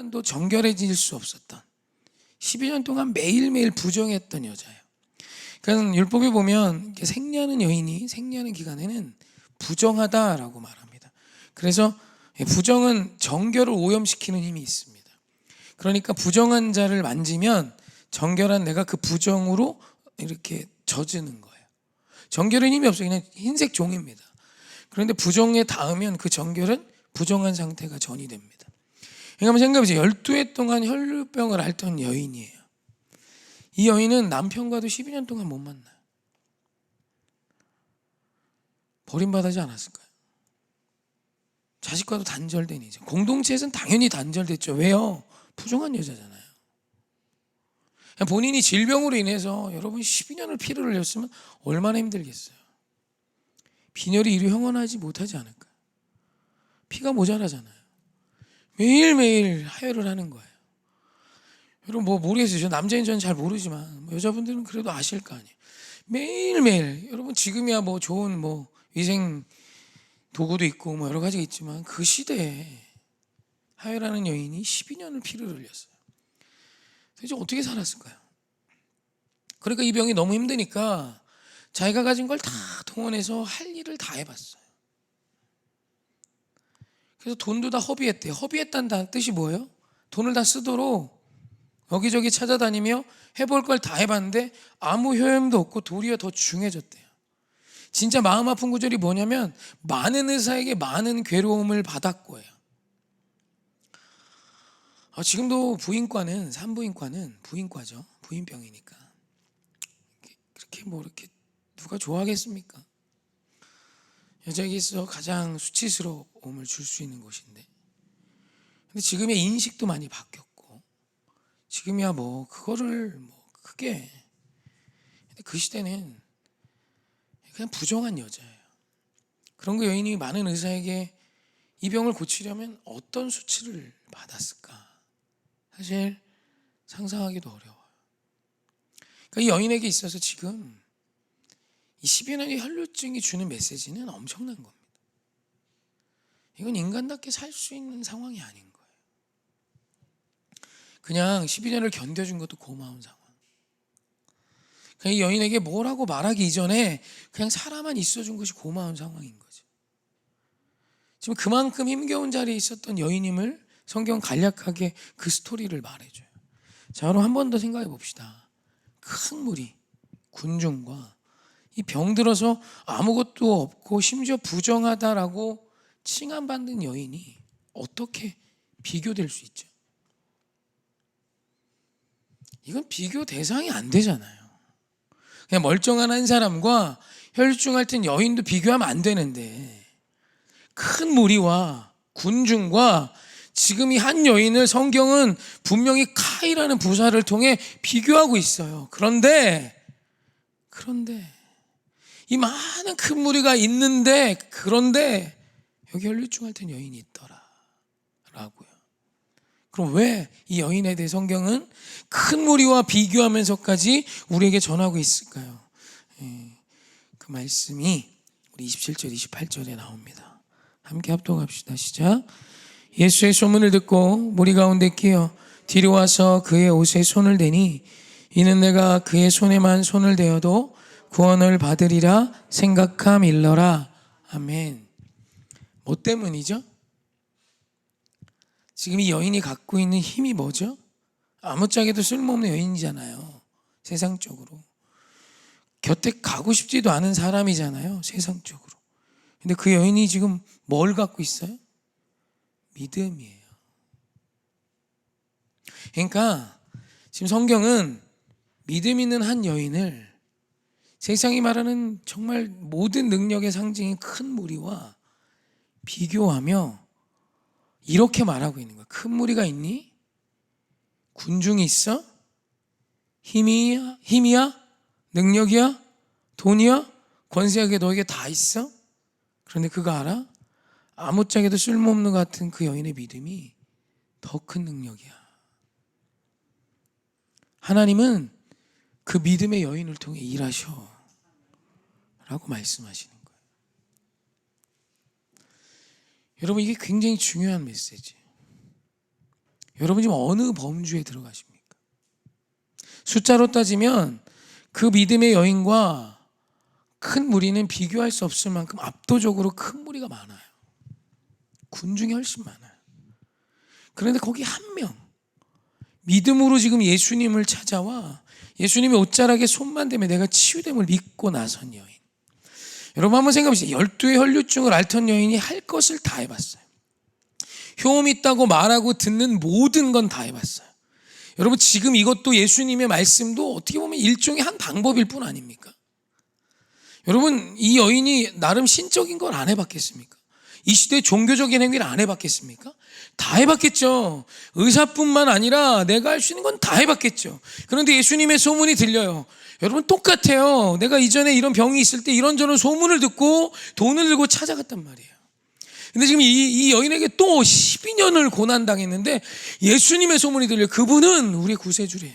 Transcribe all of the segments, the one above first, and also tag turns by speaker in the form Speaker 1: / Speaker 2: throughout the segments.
Speaker 1: 순간도 정결해질 수 없었던 12년 동안 매일매일 부정했던 여자예요. 그러니까 율법에 보면 생리하는 여인이 생리하는 기간에는 부정하다라고 말합니다. 그래서 부정은 정결을 오염시키는 힘이 있습니다. 그러니까 부정한 자를 만지면 정결한 내가 그 부정으로 이렇게 젖는 거예요. 정결은 힘이 없어요. 그냥 흰색 종입니다. 그런데 부정에 닿으면 그 정결은 부정한 상태가 전이 됩니다. 그러니까 한번 생각해보세요. 12해 동안 혈루병을 앓던 여인이에요. 이 여인은 남편과도 12년 동안 못 만나요. 버림받지 않았을까요? 자식과도 단절된 이제 공동체에서는 당연히 단절됐죠. 왜요? 부정한 여자잖아요. 본인이 질병으로 인해서 여러분 12년을 피를 흘렸으면 얼마나 힘들겠어요. 빈혈이 이리 형언하지 못하지 않을까요? 피가 모자라잖아요. 매일매일 하혈을 하는 거예요. 여러분 모르겠어요. 저 남자인 저는 잘 모르지만 여자분들은 그래도 아실 거 아니에요. 매일매일 여러분 지금이야 좋은 위생 도구도 있고 여러 가지가 있지만 그 시대에 하혈하는 여인이 12년을 피를 흘렸어요. 도대체 어떻게 살았을까요? 그러니까 이 병이 너무 힘드니까 자기가 가진 걸 다 동원해서 할 일을 다 해봤어요. 그래서 돈도 다 허비했대요. 허비했다는 뜻이 뭐예요? 돈을 다 쓰도록 여기저기 찾아다니며 해볼 걸 다 해봤는데 아무 효험도 없고 도리어 더 중해졌대요. 진짜 마음 아픈 구절이 뭐냐면 많은 의사에게 많은 괴로움을 받았고요. 지금도 부인과는 산부인과는 부인과죠. 부인병이니까 그렇게 이렇게 누가 좋아하겠습니까? 여자에게서 가장 수치스러움을 줄 수 있는 곳인데, 근데 지금의 인식도 많이 바뀌었고 지금이야 그거를 크게, 근데 그 시대는 그냥 부정한 여자예요. 그런 그 여인이 많은 의사에게 이 병을 고치려면 어떤 수치를 받았을까? 사실 상상하기도 어려워요. 그러니까 이 여인에게 있어서 지금 이 12년의 혈루증이 주는 메시지는 엄청난 겁니다. 이건 인간답게 살 수 있는 상황이 아닌 거예요. 그냥 12년을 견뎌준 것도 고마운 상황. 그냥 이 여인에게 뭐라고 말하기 이전에 그냥 살아만 있어준 것이 고마운 상황인 거죠. 지금 그만큼 힘겨운 자리에 있었던 여인임을 성경 간략하게 그 스토리를 말해줘요. 자, 그럼 한 번 더 생각해 봅시다. 큰 무리, 군중과 이 병들어서 아무것도 없고 심지어 부정하다라고 칭함받는 여인이 어떻게 비교될 수 있죠? 이건 비교 대상이 안 되잖아요. 그냥 멀쩡한 한 사람과 혈루증 앓던 여인도 비교하면 안 되는데, 큰 무리와 군중과 지금 이 한 여인을 성경은 분명히 카이라는 부사를 통해 비교하고 있어요. 그런데 이 많은 큰 무리가 있는데, 그런데 여기 혈루증 앓던 여인이 있더라 라고요. 그럼 왜 이 여인에 대해 성경은 큰 무리와 비교하면서까지 우리에게 전하고 있을까요? 그 말씀이 우리 27절 28절에 나옵니다. 함께 합독합시다. 시작. 예수의 소문을 듣고 무리 가운데 끼어 뒤로 와서 그의 옷에 손을 대니 이는 내가 그의 손에만 손을 대어도 구원을 받으리라 생각함일러라. 아멘. 뭐 때문이죠? 지금 이 여인이 갖고 있는 힘이 뭐죠? 아무짝에도 쓸모없는 여인이잖아요. 세상적으로 곁에 가고 싶지도 않은 사람이잖아요. 세상적으로. 근데 그 여인이 지금 뭘 갖고 있어요? 믿음이에요. 그러니까 지금 성경은 믿음 있는 한 여인을 세상이 말하는 정말 모든 능력의 상징인 큰 무리와 비교하며 이렇게 말하고 있는 거야. 큰 무리가 있니? 군중이 있어? 힘이야? 능력이야? 돈이야? 권세하게 너에게 다 있어? 그런데 그거 알아? 아무짝에도 쓸모없는 것 같은 그 여인의 믿음이 더 큰 능력이야. 하나님은 그 믿음의 여인을 통해 일하셔 라고 말씀하시는 거예요. 여러분, 이게 굉장히 중요한 메시지예요. 여러분 지금 어느 범주에 들어가십니까? 숫자로 따지면 그 믿음의 여인과 큰 무리는 비교할 수 없을 만큼 압도적으로 큰 무리가 많아요. 군중이 훨씬 많아요. 그런데 거기 한 명, 믿음으로 지금 예수님을 찾아와 예수님의 옷자락에 손만 대면 내가 치유됨을 믿고 나선 여인. 여러분 한번 생각해 보세요. 12의 혈류증을 앓던 여인이 할 것을 다 해봤어요. 효험 있다고 말하고 듣는 모든 건 다 해봤어요. 여러분 지금 이것도 예수님의 말씀도 어떻게 보면 일종의 한 방법일 뿐 아닙니까? 여러분 이 여인이 나름 신적인 걸 안 해봤겠습니까? 이 시대의 종교적인 행위를 안 해봤겠습니까? 다 해봤겠죠. 의사뿐만 아니라 내가 할 수 있는 건 다 해봤겠죠. 그런데 예수님의 소문이 들려요. 여러분 똑같아요. 내가 이전에 이런 병이 있을 때 이런저런 소문을 듣고 돈을 들고 찾아갔단 말이에요. 근데 지금 이 여인에게 또 12년을 고난당했는데 예수님의 소문이 들려요. 그분은 우리의 구세주래요.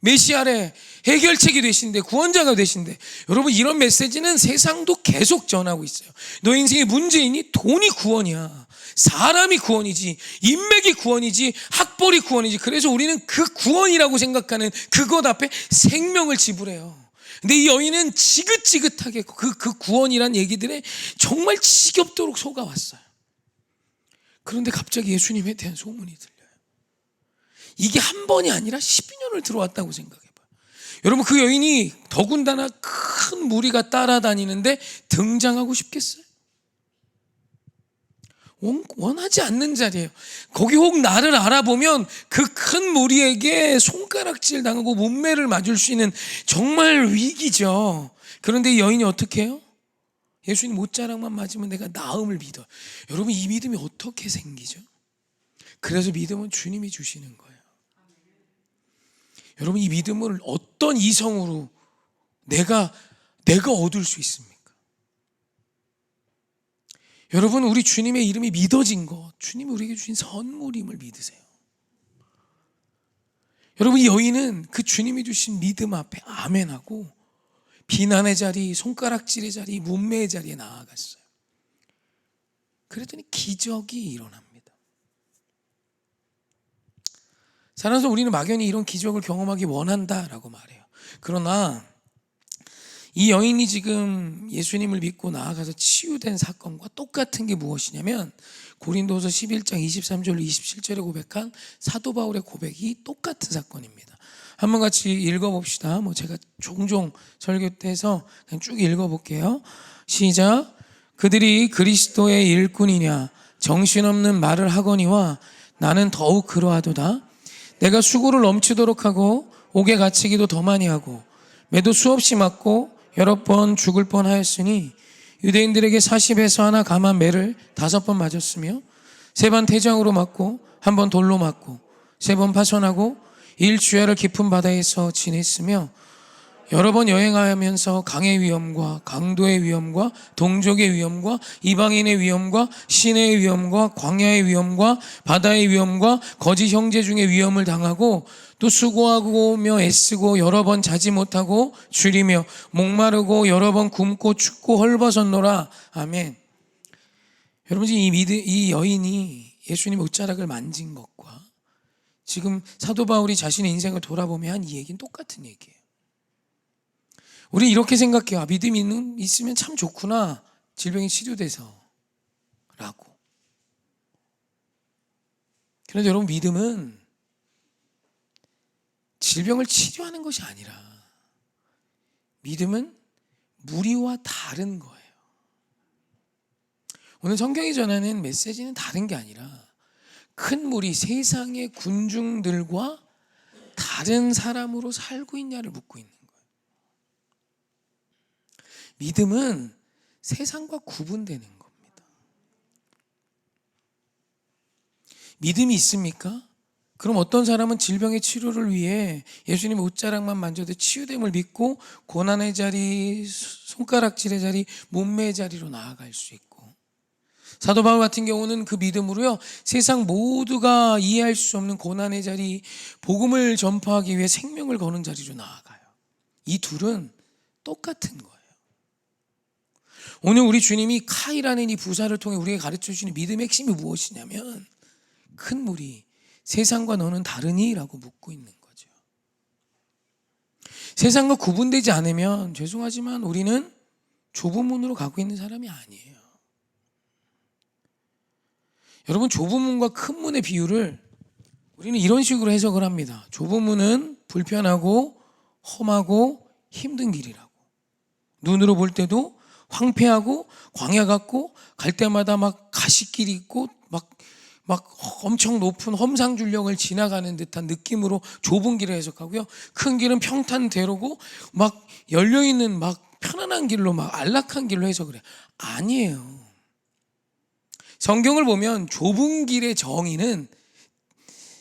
Speaker 1: 메시아래, 해결책이 되신데, 구원자가 되신데. 여러분 이런 메시지는 세상도 계속 전하고 있어요. 너 인생의 문제이니 돈이 구원이야. 사람이 구원이지, 인맥이 구원이지, 학벌이 구원이지. 그래서 우리는 그 구원이라고 생각하는 그것 앞에 생명을 지불해요. 근데 이 여인은 지긋지긋하게 그 구원이란 얘기들에 정말 지겹도록 속아왔어요. 그런데 갑자기 예수님에 대한 소문이 들려요. 이게 한 번이 아니라 12년을 들어왔다고 생각해봐요. 여러분 그 여인이 더군다나 큰 무리가 따라다니는데 등장하고 싶겠어요? 원하지 않는 자리예요. 거기 혹 나를 알아보면 그 큰 무리에게 손가락질 당하고 문매를 맞을 수 있는 정말 위기죠. 그런데 이 여인이 어떻게 해요? 예수님 옷자락만 맞으면 내가 나음을 믿어요. 여러분 이 믿음이 어떻게 생기죠? 그래서 믿음은 주님이 주시는 거예요. 여러분 이 믿음을 어떤 이성으로 내가 얻을 수 있습니까? 여러분 우리 주님의 이름이 믿어진 것, 주님이 우리에게 주신 선물임을 믿으세요. 여러분 이 여인은 그 주님이 주신 믿음 앞에 아멘하고 비난의 자리, 손가락질의 자리, 문매의 자리에 나아갔어요. 그랬더니 기적이 일어납니다. 살아서 우리는 막연히 이런 기적을 경험하기 원한다라고 말해요. 그러나 이 여인이 지금 예수님을 믿고 나아가서 치유된 사건과 똑같은 게 무엇이냐면 고린도서 11장 23절로 27절에 고백한 사도 바울의 고백이 똑같은 사건입니다. 한번 같이 읽어봅시다. 제가 종종 설교 때에서 그냥 쭉 읽어볼게요. 시작. 그들이 그리스도의 일꾼이냐 정신없는 말을 하거니와 나는 더욱 그러하도다. 내가 수고를 넘치도록 하고 옥에 갇히기도 더 많이 하고 매도 수없이 맞고 여러 번 죽을 뻔하였으니 유대인들에게 40에서 하나 감한 매를 5번 맞았으며 3번 태장으로 맞고 1번 돌로 맞고 3번 파손하고 일주야를 깊은 바다에서 지냈으며 여러 번 여행하면서 강의 위험과 강도의 위험과 동족의 위험과 이방인의 위험과 시내의 위험과 광야의 위험과 바다의 위험과 거짓 형제 중의 위험을 당하고 또 수고하고며 애쓰고 여러 번 자지 못하고 줄이며 목마르고 여러 번 굶고 춥고 헐벗었노라. 아멘. 여러분 이 여인이 예수님의 옷자락을 만진 것과 지금 사도 바울이 자신의 인생을 돌아보며 한 이 얘기는 똑같은 얘기예요. 우리 이렇게 생각해요. 믿음이 있으면 참 좋구나. 질병이 치료돼서 라고. 그런데 여러분 믿음은 질병을 치료하는 것이 아니라 믿음은 무리와 다른 거예요. 오늘 성경이 전하는 메시지는 다른 게 아니라 큰 무리 세상의 군중들과 다른 사람으로 살고 있냐를 묻고 있는 거예요. 믿음은 세상과 구분되는 겁니다. 믿음이 있습니까? 그럼 어떤 사람은 질병의 치료를 위해 예수님 옷자락만 만져도 치유됨을 믿고 고난의 자리, 손가락질의 자리, 문매의 자리로 나아갈 수 있고 사도 바울 같은 경우는 그 믿음으로요 세상 모두가 이해할 수 없는 고난의 자리, 복음을 전파하기 위해 생명을 거는 자리로 나아가요. 이 둘은 똑같은 거예요. 오늘 우리 주님이 카이라는 이 부사를 통해 우리에게 가르쳐 주시는 믿음의 핵심이 무엇이냐면 큰 무리, 세상과 너는 다르니? 라고 묻고 있는 거죠. 세상과 구분되지 않으면 죄송하지만 우리는 좁은 문으로 가고 있는 사람이 아니에요. 여러분, 좁은 문과 큰 문의 비유를 우리는 이런 식으로 해석을 합니다. 좁은 문은 불편하고 험하고 힘든 길이라고. 눈으로 볼 때도 황폐하고 광야 같고 갈 때마다 막 가시길이 있고 막 엄청 높은 험상준령을 지나가는 듯한 느낌으로 좁은 길을 해석하고요. 큰 길은 평탄대로고 막 열려있는 막 편안한 길로 막 안락한 길로 해석을 해요. 아니에요. 성경을 보면 좁은 길의 정의는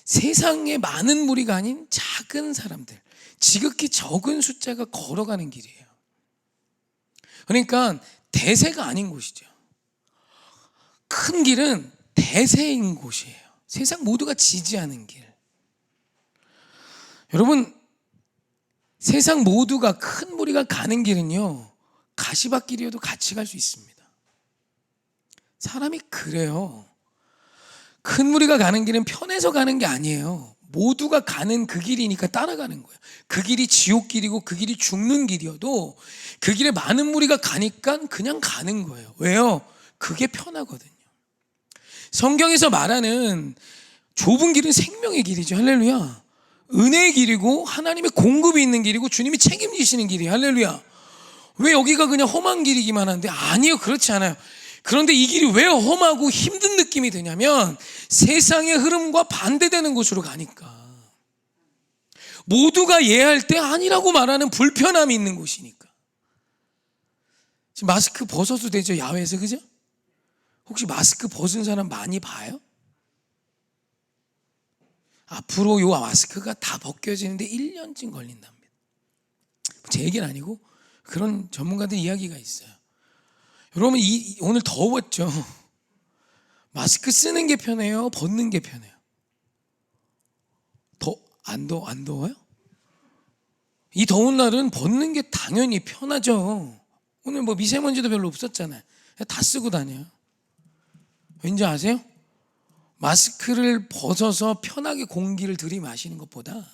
Speaker 1: 세상에 많은 무리가 아닌 작은 사람들, 지극히 적은 숫자가 걸어가는 길이에요. 그러니까 대세가 아닌 곳이죠. 큰 길은 대세인 곳이에요. 세상 모두가 지지하는 길. 여러분, 세상 모두가 큰 무리가 가는 길은요, 가시밭길이어도 같이 갈 수 있습니다. 사람이 그래요. 큰 무리가 가는 길은 편해서 가는 게 아니에요. 모두가 가는 그 길이니까 따라가는 거예요. 그 길이 지옥길이고 그 길이 죽는 길이어도 그 길에 많은 무리가 가니까 그냥 가는 거예요. 왜요? 그게 편하거든요. 성경에서 말하는 좁은 길은 생명의 길이죠. 할렐루야. 은혜의 길이고 하나님의 공급이 있는 길이고 주님이 책임지시는 길이에요. 할렐루야. 왜 여기가 그냥 험한 길이기만 한데? 아니요, 그렇지 않아요. 그런데 이 길이 왜 험하고 힘든 느낌이 드냐면 세상의 흐름과 반대되는 곳으로 가니까. 모두가 예할 때 아니라고 말하는 불편함이 있는 곳이니까. 지금 마스크 벗어도 되죠? 야외에서, 그죠? 혹시 마스크 벗은 사람 많이 봐요? 앞으로 요 마스크가 다 벗겨지는데 1년쯤 걸린답니다. 제 얘기는 아니고 그런 전문가들 이야기가 있어요. 여러분, 오늘 더웠죠? 마스크 쓰는 게 편해요? 벗는 게 편해요? 안 더워요? 이 더운 날은 벗는 게 당연히 편하죠. 오늘 뭐 미세먼지도 별로 없었잖아요. 다 쓰고 다녀요. 왠지 아세요? 마스크를 벗어서 편하게 공기를 들이마시는 것보다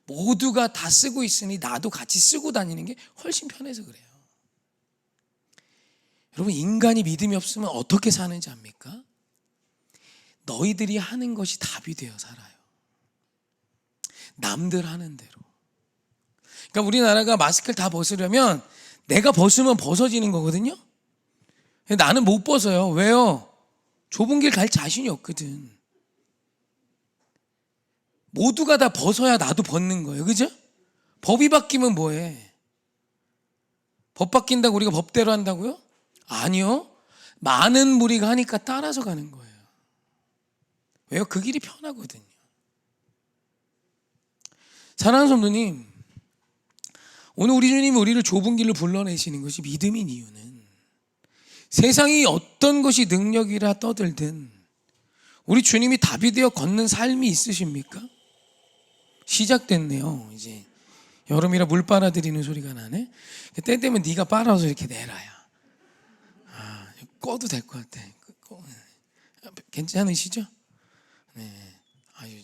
Speaker 1: 모두가 다 쓰고 있으니 나도 같이 쓰고 다니는 게 훨씬 편해서 그래요. 여러분, 인간이 믿음이 없으면 어떻게 사는지 압니까? 너희들이 하는 것이 답이 되어 살아요. 남들 하는 대로. 그러니까 우리나라가 마스크를 다 벗으려면 내가 벗으면 벗어지는 거거든요. 나는 못 벗어요. 왜요? 좁은 길 갈 자신이 없거든. 모두가 다 벗어야 나도 벗는 거예요. 그죠? 법이 바뀌면 뭐해? 법 바뀐다고 우리가 법대로 한다고요? 아니요. 많은 무리가 하니까 따라서 가는 거예요. 왜요? 그 길이 편하거든요. 사랑하는 성도님, 오늘 우리 주님이 우리를 좁은 길로 불러내시는 것이 믿음인 이유는 세상이 어떤 것이 능력이라 떠들든 우리 주님이 답이 되어 걷는 삶이 있으십니까? 시작됐네요. 이제 여름이라 물 빨아들이는 소리가 나네. 때 되면 네가 빨아서 이렇게 내라야. 꺼도 될 것 같아. 괜찮으시죠? 네. 아유,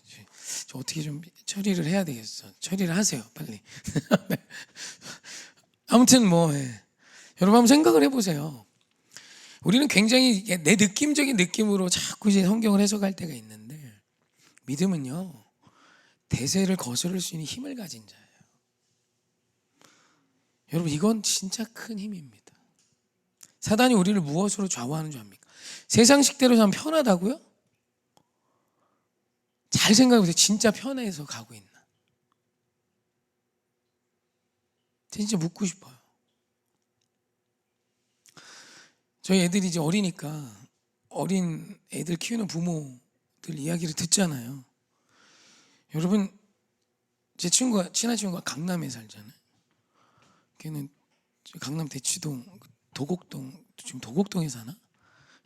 Speaker 1: 저 어떻게 좀 처리를 해야 되겠어. 처리를 하세요, 빨리. 네. 아무튼 여러분 한번 생각을 해보세요. 우리는 굉장히 내 느낌적인 느낌으로 자꾸 이제 성경을 해석할 때가 있는데 믿음은요, 대세를 거스를 수 있는 힘을 가진 자예요. 여러분, 이건 진짜 큰 힘입니다. 사단이 우리를 무엇으로 좌우하는 줄 압니까? 세상식대로 사면 편하다고요? 잘 생각해보세요. 진짜 편해서 가고 있나? 진짜 묻고 싶어요. 저희 애들이 이제 어리니까 어린 애들 키우는 부모들 이야기를 듣잖아요. 여러분, 제 친한 친구가 강남에 살잖아요. 걔는 강남 대치동 도곡동, 지금 도곡동에 사나?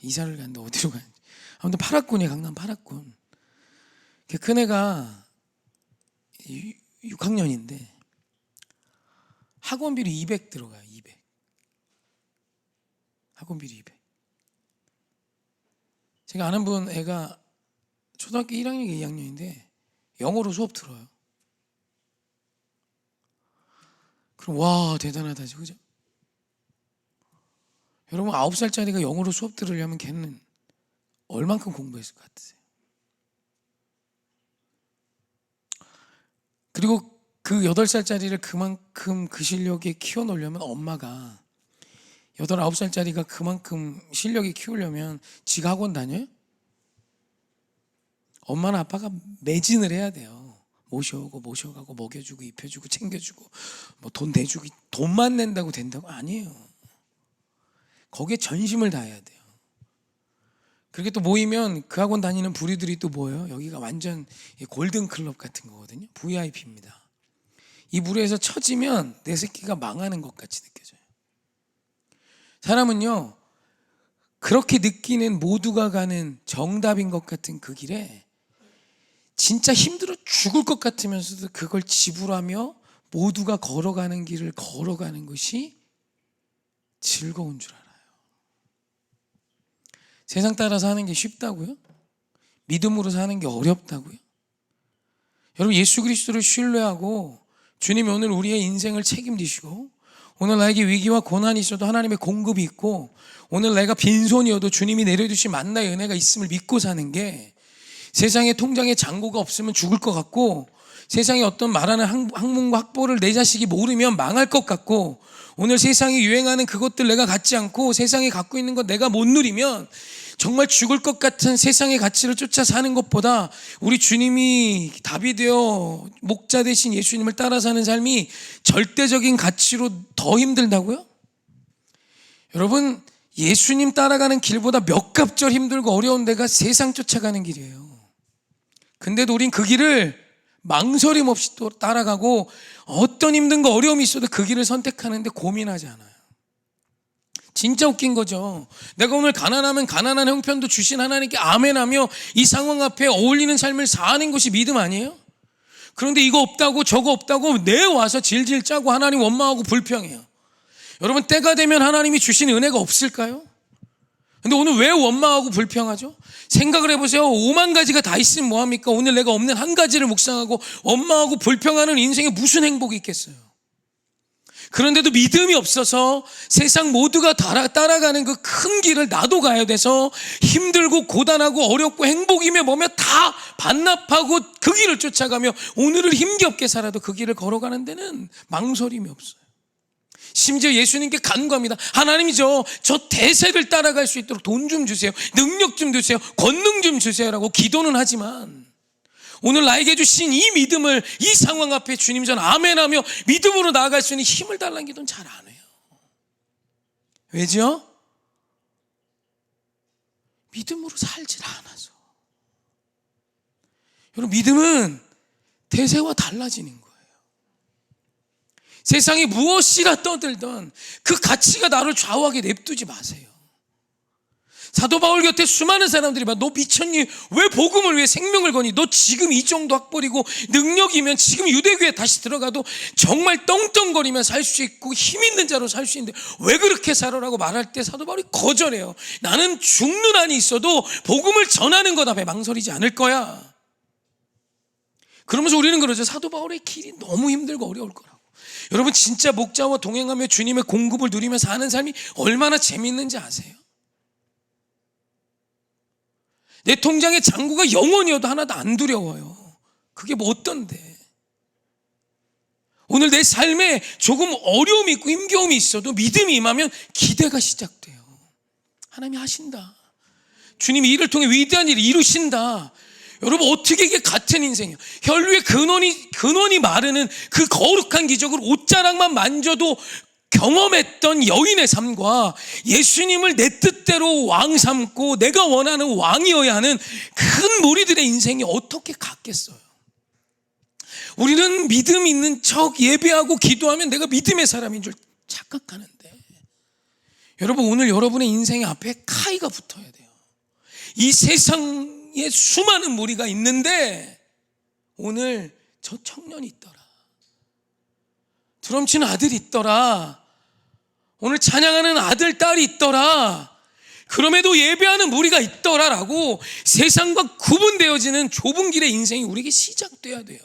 Speaker 1: 이사를 갔는데 어디로 가는지. 아무튼 파락군이에요. 강남 파락군. 큰애가 6학년인데 학원비로 200 들어가요. 200. 학원비로 200. 제가 아는 분 애가 초등학교 1학년, 2학년인데 영어로 수업 들어요. 그럼 와 대단하다지, 그죠? 여러분 9살짜리가 영어로 수업 들으려면 걔는 얼만큼 공부했을 것 같으세요? 그리고 그 8살짜리를 그만큼 그 실력에 키워놓으려면 엄마가 8, 9살짜리가 그만큼 실력이 키우려면 지가 학원 다녀요? 엄마나 아빠가 매진을 해야 돼요. 모셔오고 모셔가고 먹여주고 입혀주고 챙겨주고 뭐 돈 대주고. 돈만 낸다고 된다고? 아니에요. 거기에 전심을 다해야 돼요. 그렇게 또 모이면 그 학원 다니는 부류들이 또 뭐예요? 여기가 완전 골든클럽 같은 거거든요. VIP입니다. 이 부류에서 처지면 내 새끼가 망하는 것 같이 느껴져요. 사람은요, 그렇게 느끼는 모두가 가는 정답인 것 같은 그 길에 진짜 힘들어 죽을 것 같으면서도 그걸 지불하며 모두가 걸어가는 길을 걸어가는 것이 즐거운 줄 알아요. 세상 따라 사는 게 쉽다고요? 믿음으로 사는 게 어렵다고요? 여러분, 예수 그리스도를 신뢰하고 주님이 오늘 우리의 인생을 책임지시고, 오늘 나에게 위기와 고난이 있어도 하나님의 공급이 있고, 오늘 내가 빈손이어도 주님이 내려주신 만나의 은혜가 있음을 믿고 사는 게, 세상에 통장에 잔고가 없으면 죽을 것 같고, 세상에 어떤 말하는 학문과 학보를 내 자식이 모르면 망할 것 같고, 오늘 세상에 유행하는 그것들 내가 갖지 않고 세상에 갖고 있는 것 내가 못 누리면 정말 죽을 것 같은 세상의 가치를 쫓아 사는 것보다 우리 주님이 답이 되어 목자 되신 예수님을 따라 사는 삶이 절대적인 가치로 더 힘들다고요? 여러분, 예수님 따라가는 길보다 몇 갑절 힘들고 어려운 데가 세상 쫓아가는 길이에요. 근데도 우린 그 길을 망설임 없이 또 따라가고, 어떤 힘든 거 어려움이 있어도 그 길을 선택하는데 고민하지 않아요. 진짜 웃긴 거죠. 내가 오늘 가난하면 가난한 형편도 주신 하나님께 아멘하며 이 상황 앞에 어울리는 삶을 사는 것이 믿음 아니에요? 그런데 이거 없다고 저거 없다고 내와서 질질 짜고 하나님 원망하고 불평해요. 여러분, 때가 되면 하나님이 주신 은혜가 없을까요? 근데 오늘 왜 원망하고 불평하죠? 생각을 해보세요. 5만 가지가 다 있으면 뭐합니까? 오늘 내가 없는 한 가지를 묵상하고 원망하고 불평하는 인생에 무슨 행복이 있겠어요? 그런데도 믿음이 없어서 세상 모두가 따라가는 그 큰 길을 나도 가야 돼서 힘들고 고단하고 어렵고 행복이며 뭐며 다 반납하고 그 길을 쫓아가며 오늘을 힘겹게 살아도 그 길을 걸어가는 데는 망설임이 없어요. 심지어 예수님께 간구합니다. 하나님이죠, 저 대세를 따라갈 수 있도록 돈 좀 주세요, 능력 좀 주세요, 권능 좀 주세요라고 기도는 하지만 오늘 나에게 주신 이 믿음을 이 상황 앞에 주님 전 아멘하며 믿음으로 나아갈 수 있는 힘을 달라는 기도는 잘 안 해요. 왜죠? 믿음으로 살질 않아서. 여러분, 믿음은 대세와 달라지는 거예요. 세상이 무엇이라 떠들던 그 가치가 나를 좌우하게 냅두지 마세요. 사도 바울 곁에 수많은 사람들이 막, 너 미쳤니? 왜 복음을 위해 생명을 거니? 너 지금 이 정도 학벌이고 능력이면 지금 유대교에 다시 들어가도 정말 떵떵거리며 살 수 있고 힘 있는 자로 살 수 있는데 왜 그렇게 살아라고 말할 때 사도 바울이 거절해요. 나는 죽는 한이 있어도 복음을 전하는 것 앞에 망설이지 않을 거야. 그러면서 우리는 그러죠. 사도 바울의 길이 너무 힘들고 어려울 거라고. 여러분, 진짜 목자와 동행하며 주님의 공급을 누리며 사는 삶이 얼마나 재밌는지 아세요? 내 통장에 잔고가 영원이어도 하나도 안 두려워요. 그게 뭐 어떤데? 오늘 내 삶에 조금 어려움이 있고 힘겨움이 있어도 믿음이 임하면 기대가 시작돼요. 하나님이 하신다. 주님이 이를 통해 위대한 일을 이루신다. 여러분, 어떻게 이게 같은 인생이에요? 혈류의 근원이 마르는 그 거룩한 기적을 옷자락만 만져도 경험했던 여인의 삶과 예수님을 내 뜻대로 왕 삼고 내가 원하는 왕이어야 하는 큰 무리들의 인생이 어떻게 같겠어요? 우리는 믿음 있는 척 예배하고 기도하면 내가 믿음의 사람인 줄 착각하는데, 여러분, 오늘 여러분의 인생 앞에 카이가 붙어야 돼요. 이 세상에 수많은 무리가 있는데 오늘 저 청년이 있더라, 드럼 치는 아들이 있더라, 오늘 찬양하는 아들, 딸이 있더라, 그럼에도 예배하는 무리가 있더라라고 세상과 구분되어지는 좁은 길의 인생이 우리에게 시작돼야 돼요.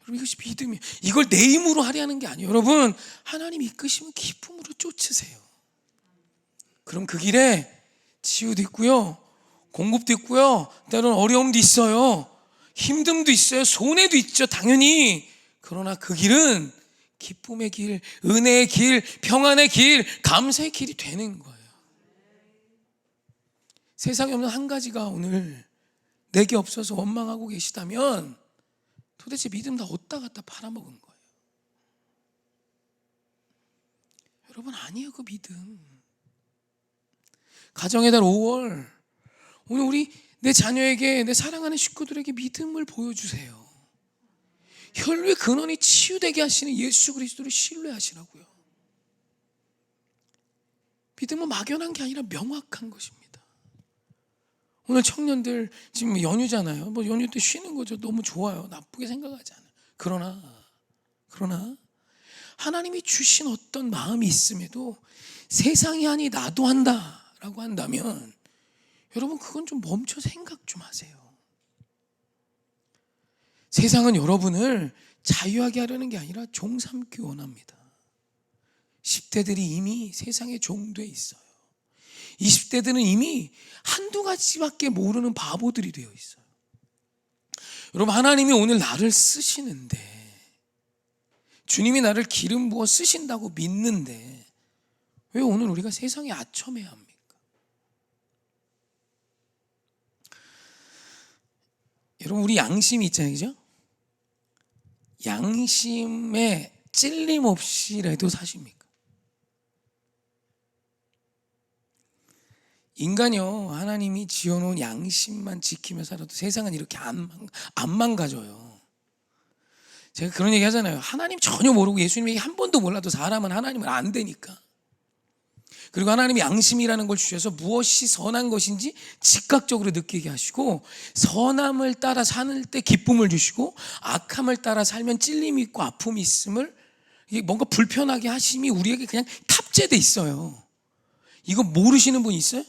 Speaker 1: 여러분, 이것이 믿음이에요. 이걸 내 힘으로 하려는 게 아니에요. 여러분, 하나님 이끄시면 기쁨으로 쫓으세요. 그럼 그 길에 치유도 있고요, 공급도 있고요, 때로는 어려움도 있어요, 힘듦도 있어요, 손해도 있죠, 당연히. 그러나 그 길은 기쁨의 길, 은혜의 길, 평안의 길, 감사의 길이 되는 거예요. 세상에 없는 한 가지가 오늘 내게 없어서 원망하고 계시다면 도대체 믿음 다 어디다 갖다 팔아먹은 거예요. 여러분, 아니에요. 그 믿음. 가정의 달 5월, 오늘 우리 내 자녀에게, 내 사랑하는 식구들에게 믿음을 보여주세요. 혈류의 근원이 치유되게 하시는 예수 그리스도를 신뢰하시라고요. 믿음은 막연한 게 아니라 명확한 것입니다. 오늘 청년들 지금 연휴잖아요. 뭐 연휴 때 쉬는 거죠. 너무 좋아요. 나쁘게 생각하지 않아요. 그러나 하나님이 주신 어떤 마음이 있음에도 세상이 아니 나도 한다라고 한다면 여러분, 그건 좀 멈춰 생각 좀 하세요. 세상은 여러분을 자유하게 하려는 게 아니라 종 삼기 원합니다. 10대들이 이미 세상에 종돼 있어요. 20대들은 이미 한두 가지밖에 모르는 바보들이 되어 있어요. 여러분, 하나님이 오늘 나를 쓰시는데, 주님이 나를 기름 부어 쓰신다고 믿는데 왜 오늘 우리가 세상에 아첨해야 합니까? 여러분, 우리 양심이 있잖아요, 그죠? 양심에 찔림 없이라도 사십니까? 인간이요, 하나님이 지어놓은 양심만 지키며 살아도 세상은 이렇게 안 망가져요. 제가 그런 얘기 하잖아요. 하나님 전혀 모르고 예수님이 한 번도 몰라도 사람은 하나님을 안 되니까. 그리고 하나님이 양심이라는 걸 주셔서 무엇이 선한 것인지 즉각적으로 느끼게 하시고, 선함을 따라 사는 때 기쁨을 주시고, 악함을 따라 살면 찔림이 있고 아픔이 있음을, 이게 뭔가 불편하게 하심이 우리에게 그냥 탑재돼 있어요. 이거 모르시는 분 있어요?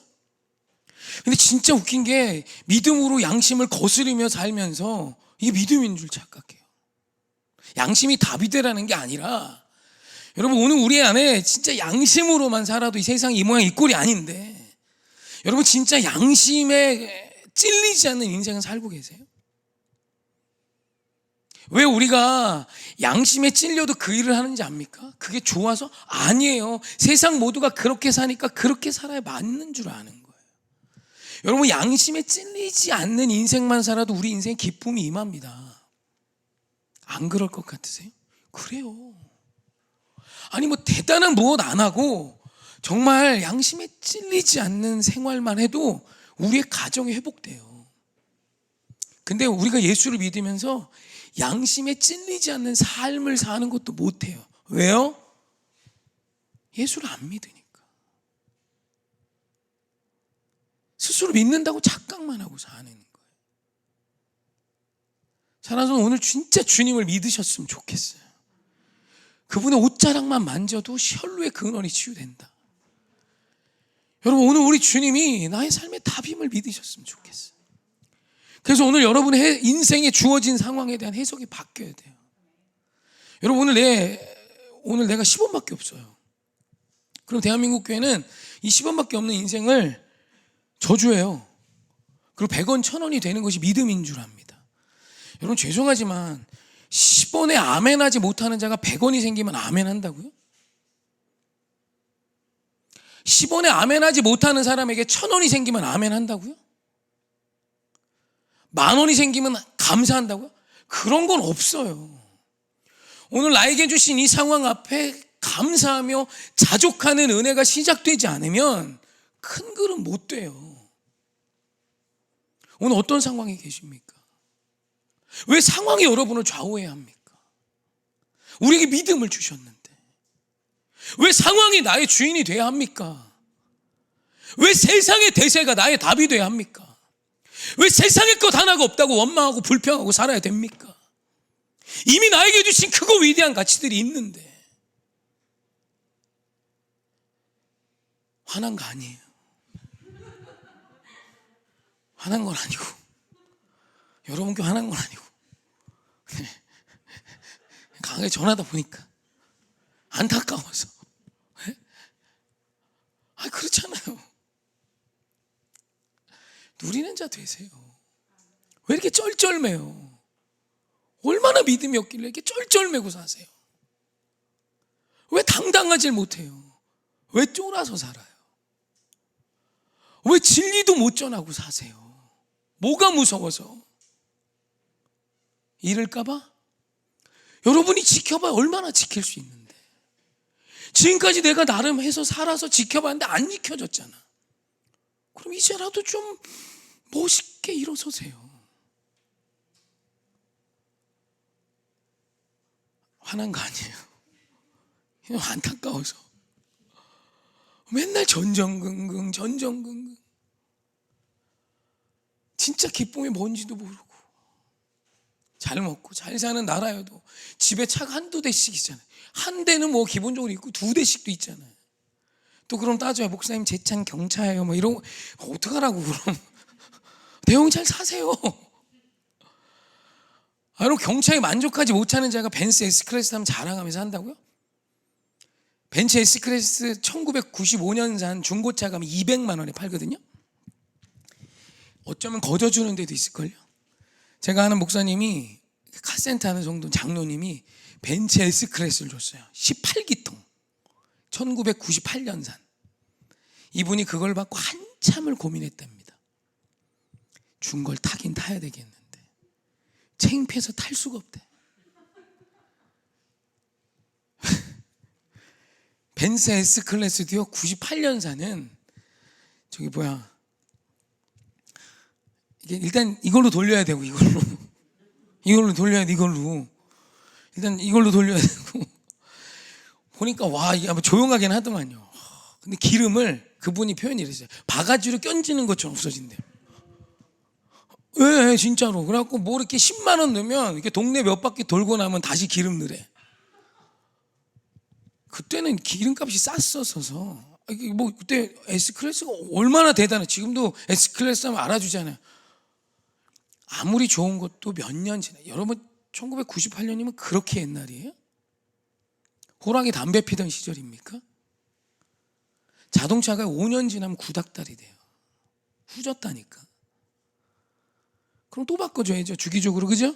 Speaker 1: 근데 진짜 웃긴 게, 믿음으로 양심을 거스르며 살면서 이게 믿음인 줄 착각해요. 양심이 답이 되라는 게 아니라, 여러분, 오늘 우리 안에 진짜 양심으로만 살아도 이 세상이 이 모양 이 꼴이 아닌데, 여러분, 진짜 양심에 찔리지 않는 인생을 살고 계세요? 왜 우리가 양심에 찔려도 그 일을 하는지 압니까? 그게 좋아서? 아니에요. 세상 모두가 그렇게 사니까 그렇게 살아야 맞는 줄 아는 거예요. 여러분, 양심에 찔리지 않는 인생만 살아도 우리 인생에 기쁨이 임합니다. 안 그럴 것 같으세요? 그래요. 아니, 뭐 대단한 무엇 안 하고 정말 양심에 찔리지 않는 생활만 해도 우리의 가정이 회복돼요. 근데 우리가 예수를 믿으면서 양심에 찔리지 않는 삶을 사는 것도 못해요. 왜요? 예수를 안 믿으니까. 스스로 믿는다고 착각만 하고 사는 거예요. 살아서 오늘 진짜 주님을 믿으셨으면 좋겠어요. 그분의 옷자락만 만져도 혈루의 근원이 치유된다. 여러분, 오늘 우리 주님이 나의 삶의 답임을 믿으셨으면 좋겠어요. 그래서 오늘 여러분의 인생에 주어진 상황에 대한 해석이 바뀌어야 돼요. 여러분, 오늘 내가 10원밖에 없어요. 그럼 대한민국 교회는 이 10원밖에 없는 인생을 저주해요. 그리고 100원, 1000원이 되는 것이 믿음인 줄 압니다. 여러분, 죄송하지만 10원에 아멘하지 못하는 자가 100원이 생기면 아멘한다고요? 10원에 아멘하지 못하는 사람에게 1000원이 생기면 아멘한다고요? 10,000원이 생기면 감사한다고요? 그런 건 없어요. 오늘 나에게 주신 이 상황 앞에 감사하며 자족하는 은혜가 시작되지 않으면 큰 글은 못 돼요. 오늘 어떤 상황에 계십니까? 왜 상황이 여러분을 좌우해야 합니까? 우리에게 믿음을 주셨는데 왜 상황이 나의 주인이 돼야 합니까? 왜 세상의 대세가 나의 답이 돼야 합니까? 왜 세상의 것 하나가 없다고 원망하고 불평하고 살아야 됩니까? 이미 나에게 주신 크고 위대한 가치들이 있는데 화난 거 아니에요. 화난 건 아니고, 여러분 께 화난 건 아니고, 강하게 전하다 보니까 안타까워서. 그렇잖아요. 누리는 자 되세요. 왜 이렇게 쩔쩔매요? 얼마나 믿음이 없길래 이렇게 쩔쩔매고 사세요? 왜 당당하질 못해요? 왜 쫄아서 살아요? 왜 진리도 못 전하고 사세요? 뭐가 무서워서? 잃을까봐? 여러분이 지켜봐야 얼마나 지킬 수 있는데. 지금까지 내가 나름 해서 살아서 지켜봤는데 안 지켜졌잖아. 그럼 이제라도 좀 멋있게 일어서세요. 화난 거 아니에요. 그냥 안타까워서. 맨날 전전긍긍. 진짜 기쁨이 뭔지도 모르고. 잘 먹고 잘 사는 나라여도 집에 차가 한두 대씩 있잖아요. 한 대는 뭐 기본적으로 있고 두 대씩도 있잖아요. 또 그럼 따져요. 목사님 제 차는 경차예요. 뭐 이런 거 어떡하라고 그럼. 대형 잘 사세요. 그럼 경차에 만족하지 못하는 자가 벤츠 S클래스 타면 자랑하면서 한다고요? 벤츠 S클래스 1995년산 중고차 가면 200만 원에 팔거든요. 어쩌면 거저주는 데도 있을걸요. 제가 아는 목사님이 카센터 하는 정도 장로님이 벤츠 S클래스를 줬어요. 18기통 1998년산. 이분이 그걸 받고 한참을 고민했답니다. 준 걸 타긴 타야 되겠는데 창피해서 탈 수가 없대. 벤츠 S클래스도요 98년산은 저기 뭐야 이게 일단 이걸로 돌려야 되고 이걸로 돌려야 돼. 일단 이걸로 돌려야 되고 보니까 와 이게 아마 조용하긴 하더만요. 근데 기름을 그분이 표현이 이랬어요. 바가지로 껴지는 것처럼 없어진대요. 왜 진짜로. 그래갖고 뭐 이렇게 10만 원 넣으면 이렇게 동네 몇 바퀴 돌고 나면 다시 기름 넣으래. 그때는 기름값이 쌌었어서 뭐 그때 S클래스가 얼마나 대단해. 지금도 S클래스 하면 알아주잖아요. 아무리 좋은 것도 몇 년 지나. 여러분 1998년이면 그렇게 옛날이에요? 호랑이 담배 피던 시절입니까? 자동차가 5년 지나면 구닥다리 돼요. 후졌다니까. 그럼 또 바꿔줘야죠. 주기적으로. 그죠?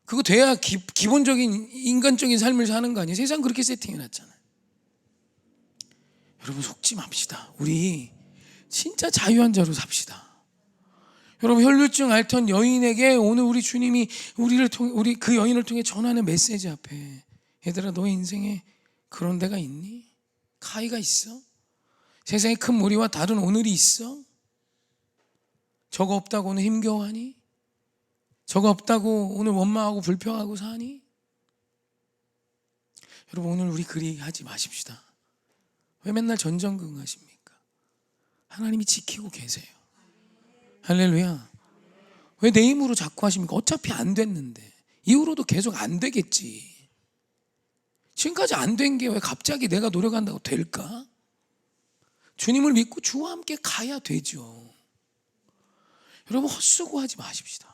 Speaker 1: 그거 돼야 기본적인 인간적인 삶을 사는 거 아니에요? 세상 그렇게 세팅해놨잖아요. 여러분 속지 맙시다. 우리 진짜 자유한 자로 삽시다. 여러분 혈루증 앓던 여인에게 오늘 우리 주님이 우리 그 여인을 통해 전하는 메시지 앞에 얘들아 너의 인생에 그런 데가 있니? 카이가 있어? 세상에 큰 무리와 다른 오늘이 있어? 저거 없다고 오늘 힘겨워하니? 저거 없다고 오늘 원망하고 불평하고 사니? 여러분 오늘 우리 그리 하지 마십시다. 왜 맨날 전전긍긍하십니까? 하나님이 지키고 계세요. 할렐루야. 왜 내 힘으로 자꾸 하십니까? 어차피 안 됐는데 이후로도 계속 안 되겠지. 지금까지 안 된 게 왜 갑자기 내가 노력한다고 될까? 주님을 믿고 주와 함께 가야 되죠. 여러분 헛수고하지 마십시다.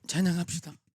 Speaker 1: 찬양합시다.